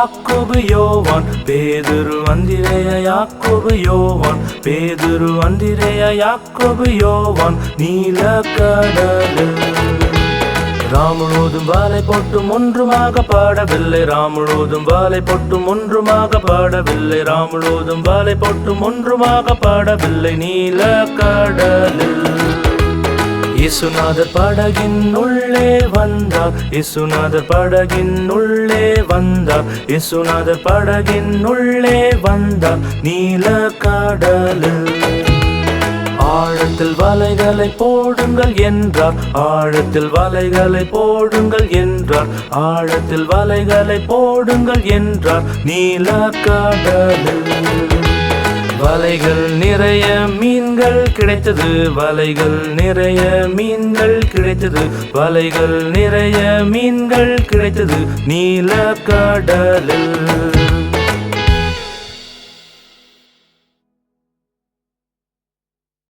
யாக்கோபு யோவான் பேதுரு அந்திரேய யாக்கோபு யோவான் பேதுரு அந்திரேய யாக்கோபு யோவான் நீல கடலில் ராமுழுதும் வாலை போட்டும் ஒன்றுமாக பாடவில்லை ராமுழுதும் வாலை போட்டும் ஒன்றுமாக பாடவில்லை ராமுழுதும் வாலை போட்டும் ஒன்றுமாக பாடவில்லை நீல கடலில் இயேசுநாதர் படகின் உள்ளே வந்தார் இயேசுநாதர் படகின் உள்ளே வந்தார் இயேசுநாதர் படகின் உள்ளே வந்தார் நீல கடலில் ஆழத்தில் வலைகளை போடுங்கள் என்றார் ஆழத்தில் வலைகளை போடுங்கள் என்றார் ஆழத்தில் வலைகளை போடுங்கள் என்றார் நீல கடலில் வலைகள் நிறைய மீன்கள் கிடைத்தது வலைகள் நிறைய மீன்கள் கிடைத்தது வலைகள் நிறைய மீன்கள் கிடைத்தது நீல கடலில்